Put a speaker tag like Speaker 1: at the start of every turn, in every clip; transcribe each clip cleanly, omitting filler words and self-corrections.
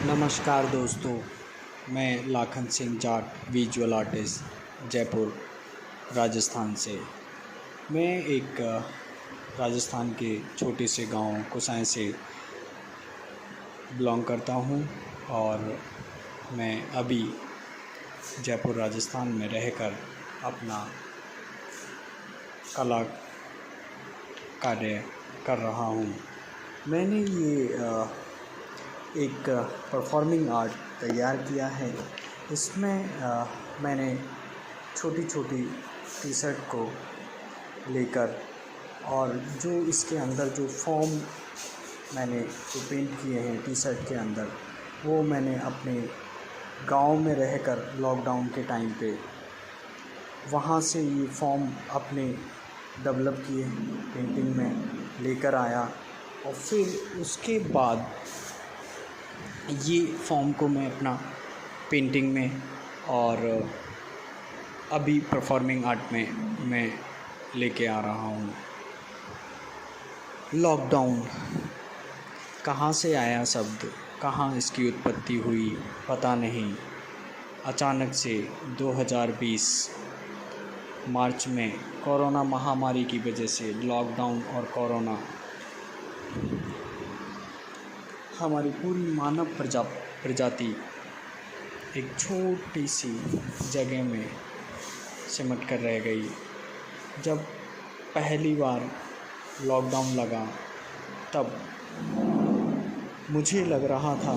Speaker 1: नमस्कार दोस्तों, मैं लाखन सिंह जाट विजुअल आर्टिस्ट जयपुर राजस्थान से। मैं एक राजस्थान के छोटे से गांव कुसाएं से बिलोंग करता हूं और मैं अभी जयपुर राजस्थान में रहकर अपना कला कार्य कर रहा हूं। मैंने ये एक परफॉर्मिंग आर्ट तैयार किया है। इसमें मैंने छोटी छोटी टी शर्ट को लेकर और जो इसके अंदर जो फॉर्म मैंने जो पेंट किए हैं टी शर्ट के अंदर, वो मैंने अपने गांव में रहकर लॉकडाउन के टाइम पे वहाँ से ये फॉर्म अपने डेवलप किए, पेंटिंग में लेकर आया और फिर उसके बाद ये फॉर्म को मैं अपना पेंटिंग में और अभी परफॉर्मिंग आर्ट में मैं लेके आ रहा हूँ। लॉकडाउन कहाँ से आया शब्द, कहाँ इसकी उत्पत्ति हुई पता नहीं। अचानक से 2020 मार्च में कोरोना महामारी की वजह से लॉकडाउन और कोरोना हमारी पूरी मानव प्रजाति एक छोटी सी जगह में सिमट कर रह गई। जब पहली बार लॉकडाउन लगा तब मुझे लग रहा था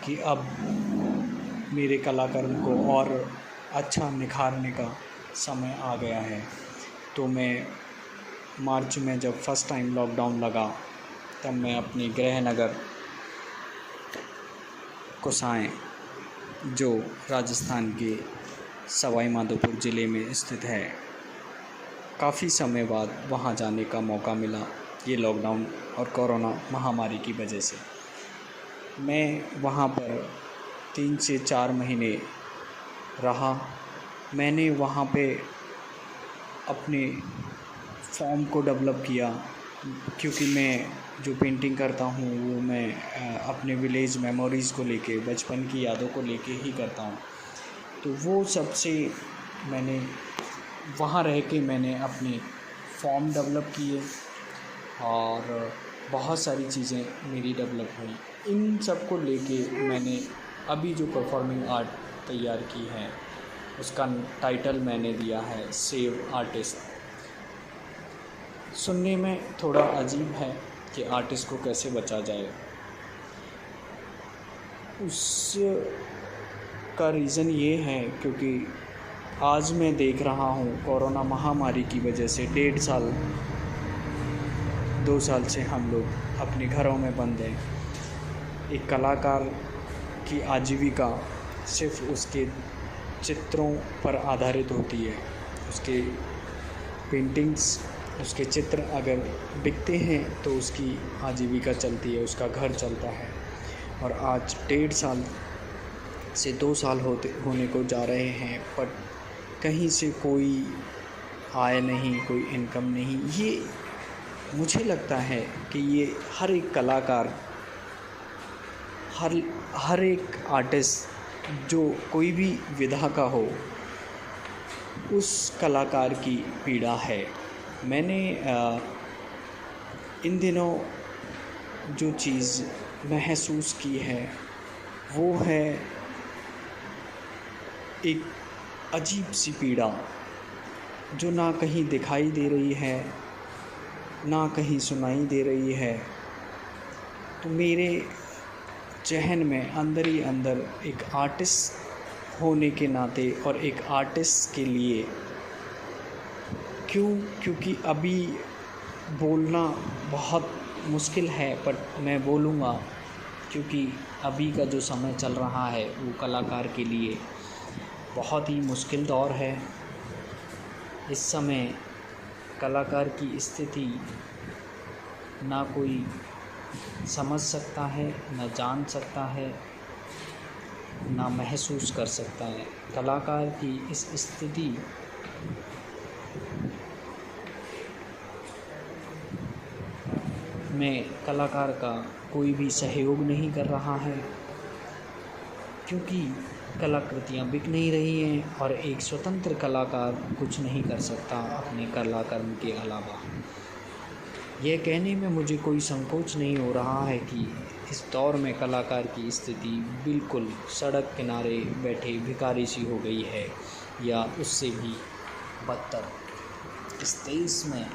Speaker 1: कि अब मेरे कलाकर्म को और अच्छा निखारने का समय आ गया है। तो मैं मार्च में जब फर्स्ट टाइम लॉकडाउन लगा तब मैं अपनी गृह नगर कुसाएं, जो राजस्थान के सवाई माधोपुर ज़िले में स्थित है, काफ़ी समय बाद वहां जाने का मौका मिला। ये लॉकडाउन और कोरोना महामारी की वजह से मैं वहां पर 3 से 4 महीने रहा। मैंने वहां पे अपने फॉर्म को डेवलप किया, क्योंकि मैं जो पेंटिंग करता हूँ वो मैं अपने विलेज मेमोरीज़ को लेके, बचपन की यादों को लेके ही करता हूँ। तो वो सबसे मैंने वहाँ रह के मैंने अपने फॉर्म डेवलप किए और बहुत सारी चीज़ें मेरी डेवलप हुई। इन सब को लेके मैंने अभी जो परफॉर्मिंग आर्ट तैयार की है उसका टाइटल मैंने दिया है सेव आर्टिस्ट। सुनने में थोड़ा अजीब है कि आर्टिस्ट को कैसे बचा जाए। उसका रीज़न ये है क्योंकि आज मैं देख रहा हूँ कोरोना महामारी की वजह से 1.5 साल 2 साल से हम लोग अपने घरों में बंद हैं। एक कलाकार की आजीविका सिर्फ उसके चित्रों पर आधारित होती है। उसके पेंटिंग्स, उसके चित्र अगर बिकते हैं तो उसकी आजीविका चलती है, उसका घर चलता है। और आज 1.5 साल से 2 साल होने को जा रहे हैं, पर कहीं से कोई आय नहीं, कोई इनकम नहीं। ये मुझे लगता है कि ये हर एक कलाकार, हर एक आर्टिस्ट जो कोई भी विधा का हो, उस कलाकार की पीड़ा है। मैंने इन दिनों जो चीज़ महसूस की है वो है एक अजीब सी पीड़ा जो ना कहीं दिखाई दे रही है, ना कहीं सुनाई दे रही है। तो मेरे ज़हन में अंदर ही अंदर एक आर्टिस्ट होने के नाते और एक आर्टिस्ट के लिए क्योंकि अभी बोलना बहुत मुश्किल है, पर मैं बोलूँगा क्योंकि अभी का जो समय चल रहा है वो कलाकार के लिए बहुत ही मुश्किल दौर है। इस समय कलाकार की स्थिति ना कोई समझ सकता है, ना जान सकता है, ना महसूस कर सकता है। कलाकार की इस स्थिति में कलाकार का कोई भी सहयोग नहीं कर रहा है, क्योंकि कलाकृतियाँ बिक नहीं रही हैं और एक स्वतंत्र कलाकार कुछ नहीं कर सकता अपने कलाकर्म के अलावा। यह कहने में मुझे कोई संकोच नहीं हो रहा है कि इस दौर में कलाकार की स्थिति बिल्कुल सड़क किनारे बैठे भिखारी सी हो गई है, या उससे भी बदतर। इस देश में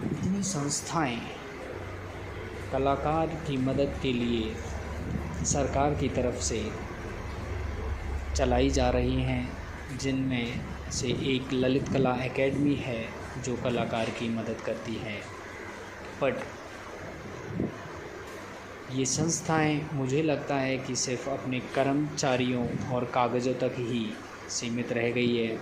Speaker 1: इतनी संस्थाएं कलाकार की मदद के लिए सरकार की तरफ से चलाई जा रही हैं, जिनमें से एक ललित कला एकेडमी है जो कलाकार की मदद करती है। बट ये संस्थाएं मुझे लगता है कि सिर्फ़ अपने कर्मचारियों और कागज़ों तक ही सीमित रह गई है।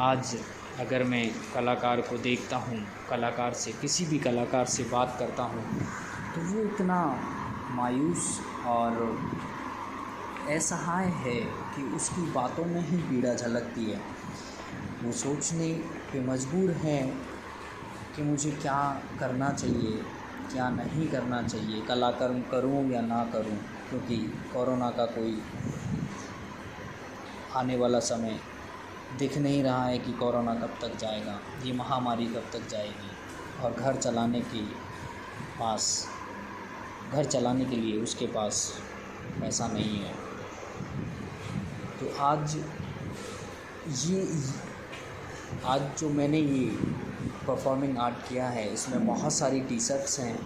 Speaker 1: आज अगर मैं कलाकार को देखता हूँ, कलाकार से किसी भी कलाकार से बात करता हूँ, तो वो इतना मायूस और असहाय है कि उसकी बातों में ही पीड़ा झलकती है। वो सोचने पे मजबूर है कि मुझे क्या करना चाहिए, क्या नहीं करना चाहिए, कलाकर्म करूं या ना करूं, क्योंकि कोरोना का कोई आने वाला समय दिख नहीं रहा है कि कोरोना कब तक जाएगा, ये महामारी कब तक जाएगी, और घर चलाने के लिए उसके पास पैसा नहीं है। तो आज जो मैंने ये परफॉर्मिंग आर्ट किया है, इसमें बहुत सारी टी शर्ट्स हैं।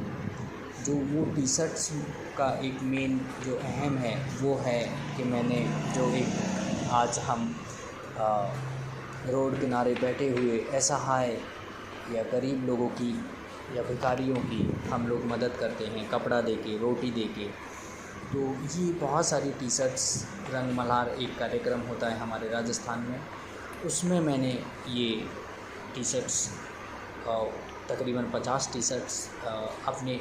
Speaker 1: जो वो टी शर्ट्स का एक मेन जो अहम है वो है कि मैंने जो एक आज हम रोड किनारे बैठे हुए असहाय या गरीब लोगों की या भिखारियों की हम लोग मदद करते हैं, कपड़ा देके, रोटी देके। तो ये बहुत सारी टी शर्ट्स, रंग मल्हार एक कार्यक्रम होता है हमारे राजस्थान में, उसमें मैंने ये टी शर्ट्स तकरीबन 50 टी शर्ट्स अपने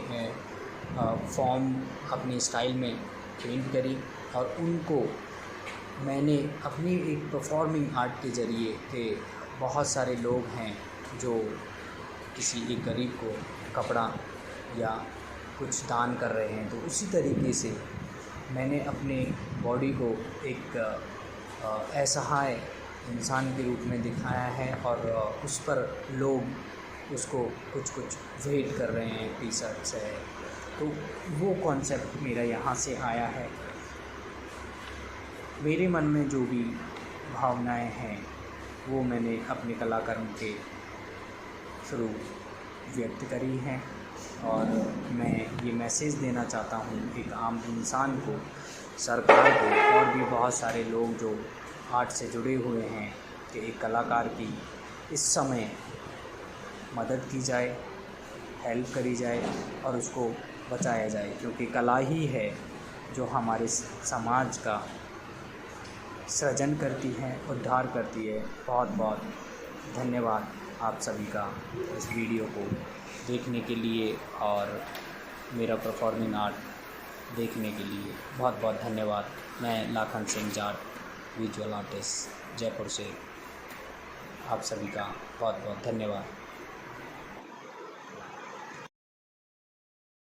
Speaker 1: फॉर्म, अपने स्टाइल में पेंट करी, और उनको मैंने अपनी एक परफॉर्मिंग आर्ट के ज़रिए के बहुत सारे लोग हैं जो किसी एक गरीब को कपड़ा या कुछ दान कर रहे हैं, तो उसी तरीके से मैंने अपने बॉडी को एक असहाय इंसान के रूप में दिखाया है, और उस पर लोग उसको कुछ वेट कर रहे हैं, टी शर्ट्स है। तो वो कॉन्सेप्ट मेरा यहाँ से आया है। मेरे मन में जो भी भावनाएं हैं वो मैंने अपने कलाकर्म के थ्रू व्यक्त करी हैं, और मैं ये मैसेज देना चाहता हूँ एक आम इंसान को, सरकार को, और भी बहुत सारे लोग जो आर्ट से जुड़े हुए हैं, कि एक कलाकार की इस समय मदद की जाए, हेल्प करी जाए और उसको बचाया जाए, क्योंकि कला ही है जो हमारे समाज का सृजन करती है, उद्धार करती है। बहुत बहुत धन्यवाद आप सभी का इस वीडियो को देखने के लिए और मेरा परफॉर्मिंग आर्ट देखने के लिए बहुत बहुत धन्यवाद। मैं लाखन सिंह जाट, विजुअल आर्टिस्ट, जयपुर से। आप सभी का बहुत बहुत धन्यवाद।